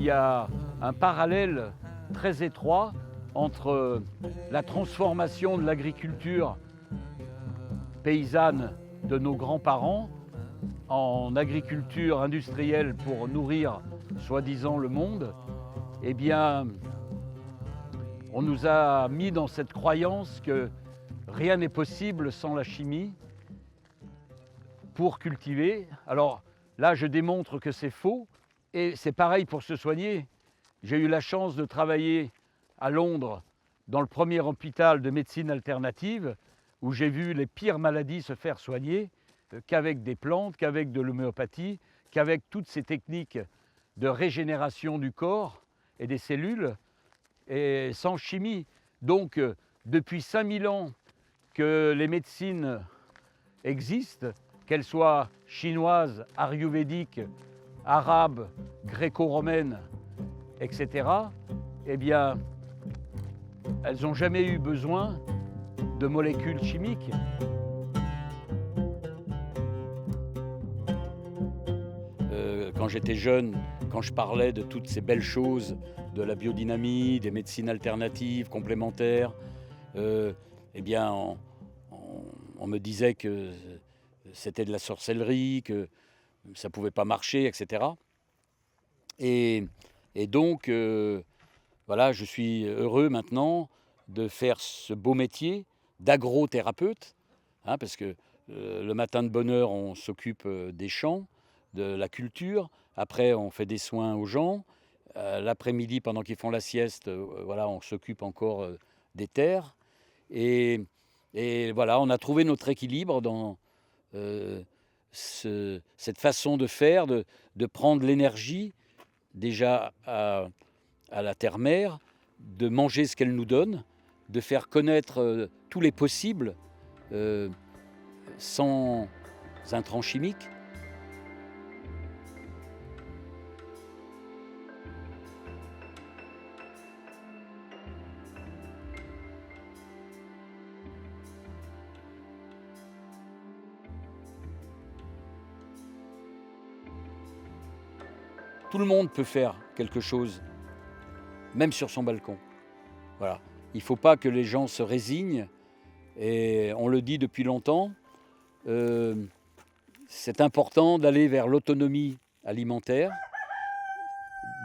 il y a un parallèle très étroit entre la transformation de l'agriculture paysanne de nos grands-parents en agriculture industrielle pour nourrir soi-disant le monde. Eh bien, on nous a mis dans cette croyance que rien n'est possible sans la chimie pour cultiver. Alors là, je démontre que c'est faux et c'est pareil pour se soigner. J'ai eu la chance de travailler à Londres dans le premier hôpital de médecine alternative où j'ai vu les pires maladies se faire soigner qu'avec des plantes, qu'avec de l'homéopathie, qu'avec toutes ces techniques de régénération du corps et des cellules et sans chimie. Donc, depuis 5000 ans que les médecines existent, qu'elles soient chinoises, ayurvédiques, arabes, gréco-romaines, etc., eh bien, elles n'ont jamais eu besoin de molécules chimiques. Quand j'étais jeune, quand je parlais de toutes ces belles choses, de la biodynamie, des médecines alternatives, complémentaires, eh bien, on me disait que c'était de la sorcellerie, que ça ne pouvait pas marcher, etc. Et donc, voilà, je suis heureux maintenant de faire ce beau métier d'agro-thérapeute, hein, parce que le matin de bonne heure, on s'occupe des champs, de la culture. Après, on fait des soins aux gens. L'après-midi, pendant qu'ils font la sieste, voilà, on s'occupe encore des terres. Et voilà, on a trouvé notre équilibre dans cette façon de faire, de prendre l'énergie déjà à la terre-mère, de manger ce qu'elle nous donne, de faire connaître tous les possibles sans intrants chimiques. Tout le monde peut faire quelque chose, même sur son balcon. Voilà. Il ne faut pas que les gens se résignent, et on le dit depuis longtemps, c'est important d'aller vers l'autonomie alimentaire,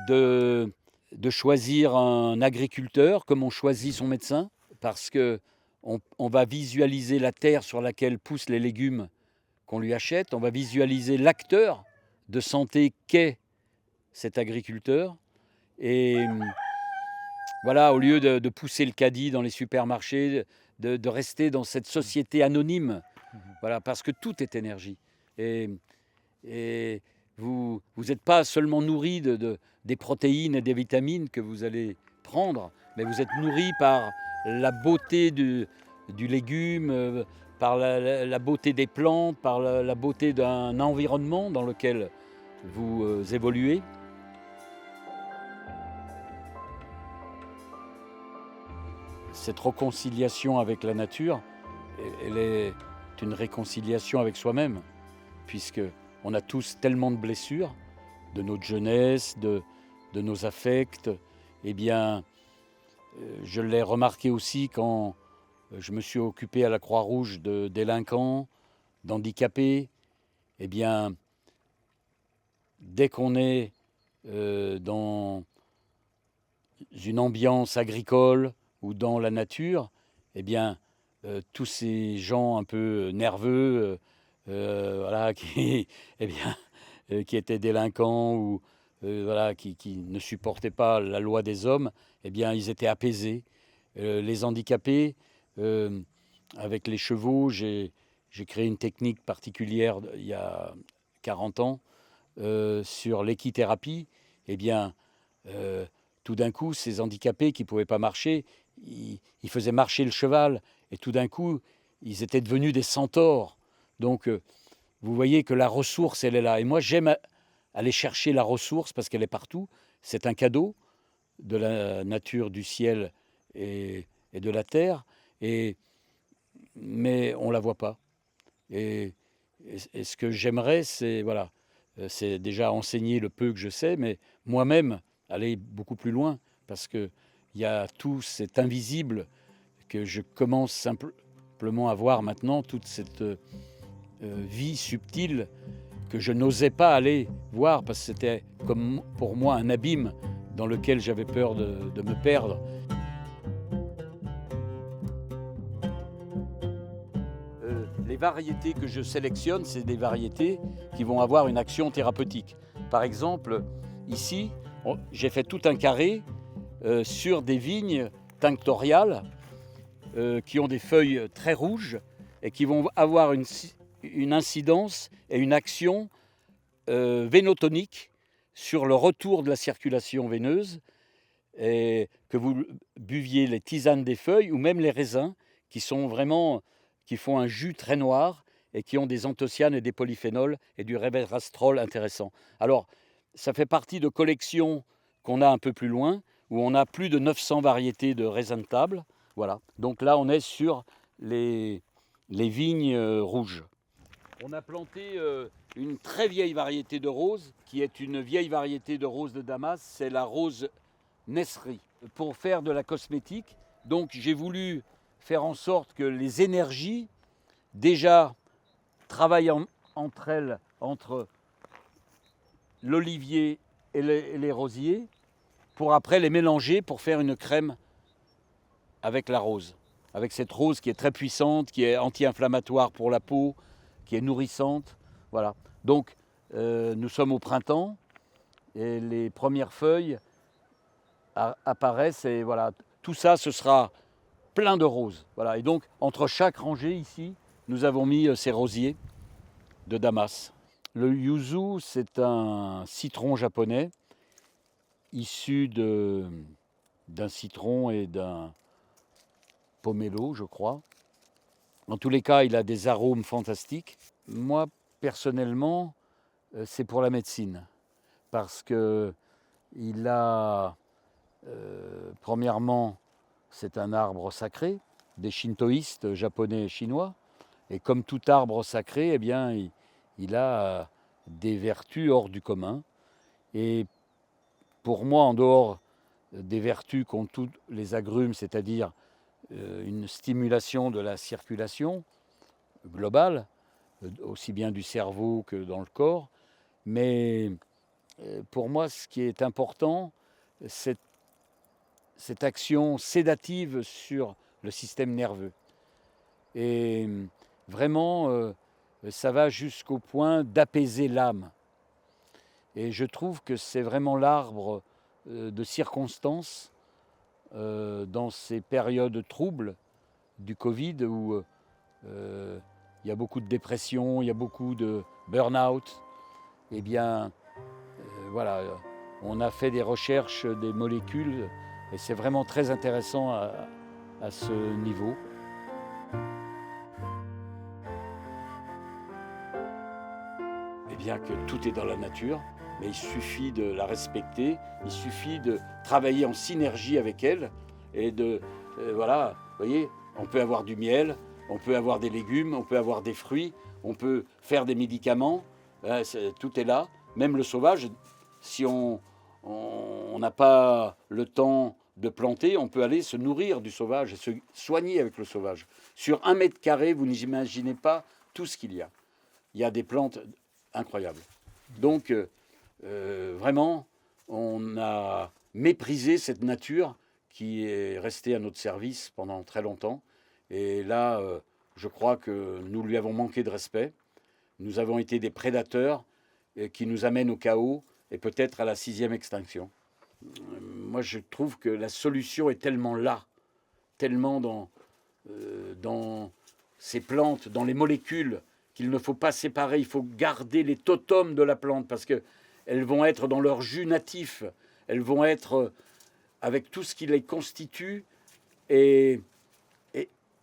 de choisir un agriculteur comme on choisit son médecin, parce qu'on va visualiser la terre sur laquelle poussent les légumes qu'on lui achète, on va visualiser l'acteur de santé qu'est cet agriculteur. Et voilà, au lieu de pousser le caddie dans les supermarchés, de rester dans cette société anonyme, voilà, parce que tout est énergie. Et vous n'êtes pas seulement nourri des protéines et des vitamines que vous allez prendre, mais vous êtes nourri par la beauté du légume, par la beauté des plantes, par la beauté d'un environnement dans lequel vous évoluez. Cette réconciliation avec la nature, elle est une réconciliation avec soi-même, puisqu'on a tous tellement de blessures, de notre jeunesse, de nos affects. Eh bien, je l'ai remarqué aussi quand je me suis occupé à la Croix-Rouge de délinquants, d'handicapés. Eh bien, dès qu'on est dans une ambiance agricole ou dans la nature, eh bien, tous ces gens un peu nerveux, voilà, qui, eh bien, qui étaient délinquants ou voilà, qui ne supportaient pas la loi des hommes, eh bien, ils étaient apaisés. Les handicapés, avec les chevaux, j'ai créé une technique particulière il y a 40 ans sur l'équithérapie. Eh bien, tout d'un coup, ces handicapés qui ne pouvaient pas marcher, ils faisaient marcher le cheval. Et tout d'un coup, ils étaient devenus des centaures. Donc, vous voyez que la ressource, elle est là. Et moi, j'aime aller chercher la ressource parce qu'elle est partout. C'est un cadeau de la nature, du ciel et de la terre. Mais on ne la voit pas. Et ce que j'aimerais, c'est voilà, c'est déjà enseigner le peu que je sais, mais moi-même, aller beaucoup plus loin, parce qu'il y a tout cet invisible que je commence simplement à voir maintenant, toute cette vie subtile que je n'osais pas aller voir, parce que c'était comme pour moi un abîme dans lequel j'avais peur de me perdre. Les variétés que je sélectionne, c'est des variétés qui vont avoir une action thérapeutique. Par exemple, ici, j'ai fait tout un carré sur des vignes tinctoriales qui ont des feuilles très rouges et qui vont avoir une incidence et une action vénotonique sur le retour de la circulation veineuse, et que vous buviez les tisanes des feuilles ou même les raisins qui font un jus très noir et qui ont des anthocyanes et des polyphénols et du resveratrol intéressant. Alors, ça fait partie de collections qu'on a un peu plus loin, où on a plus de 900 variétés de raisins de table. Voilà. Donc là, on est sur les vignes rouges. On a planté une très vieille variété de rose, qui est une vieille variété de rose de Damas, c'est la rose Nesri, pour faire de la cosmétique. Donc j'ai voulu faire en sorte que les énergies déjà travaillent entre elles, entre l'olivier et les rosiers, pour après les mélanger pour faire une crème avec la rose. Avec cette rose qui est très puissante, qui est anti-inflammatoire pour la peau, qui est nourrissante. Voilà. Donc nous sommes au printemps et les premières feuilles apparaissent et voilà, tout ça ce sera plein de roses. Voilà. Et donc entre chaque rangée ici, nous avons mis ces rosiers de Damas. Le yuzu, c'est un citron japonais issu d'un citron et d'un pomelo, je crois. En tous les cas, il a des arômes fantastiques. Moi, personnellement, c'est pour la médecine. Parce que il a, premièrement, c'est un arbre sacré des shintoïstes japonais et chinois. Et comme tout arbre sacré, eh bien, il a des vertus hors du commun. Et pour moi, en dehors des vertus qu'ont tous les agrumes, c'est-à-dire une stimulation de la circulation globale, aussi bien du cerveau que dans le corps. Mais pour moi, ce qui est important, c'est cette action sédative sur le système nerveux. Et vraiment, ça va jusqu'au point d'apaiser l'âme. Et je trouve que c'est vraiment l'arbre de circonstance dans ces périodes troubles du Covid où il y a beaucoup de dépression, il y a beaucoup de burn-out. Eh bien, voilà, on a fait des recherches des molécules et c'est vraiment très intéressant à ce niveau. Eh bien que tout est dans la nature, mais il suffit de la respecter, il suffit de travailler en synergie avec elle et voilà, vous voyez, on peut avoir du miel, on peut avoir des légumes, on peut avoir des fruits, on peut faire des médicaments, tout est là, même le sauvage, si on n'a pas le temps de planter, on peut aller se nourrir du sauvage et se soigner avec le sauvage. Sur 1 mètre carré, vous n'imaginez pas tout ce qu'il y a. Il y a des plantes incroyables. Donc, vraiment, on a méprisé cette nature qui est restée à notre service pendant très longtemps. Et là, je crois que nous lui avons manqué de respect. Nous avons été des prédateurs qui nous amènent au chaos et peut-être à la 6e extinction. Moi, je trouve que la solution est tellement là, tellement dans ces plantes, dans les molécules, qu'il ne faut pas séparer. Il faut garder les totems de la plante parce qu'elles vont être dans leur jus natif. Elles vont être avec tout ce qui les constitue et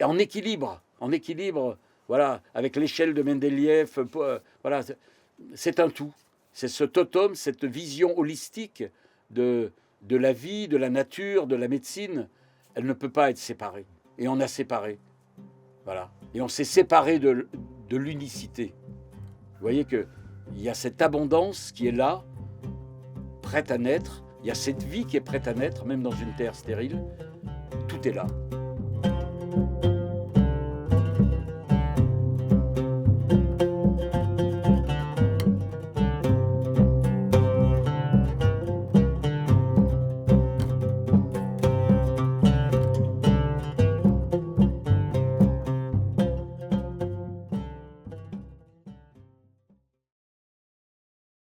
en équilibre. En équilibre, voilà, avec l'échelle de Mendeleïev. Voilà, c'est un tout. C'est ce totem, cette vision holistique de la vie, de la nature, de la médecine. Elle ne peut pas être séparée. Et on a séparé. Voilà. Et on s'est séparé de l'unicité. Vous voyez qu'il y a cette abondance qui est là, prête à naître, Il y a cette vie qui est prête à naître, même dans une terre stérile. Tout est là.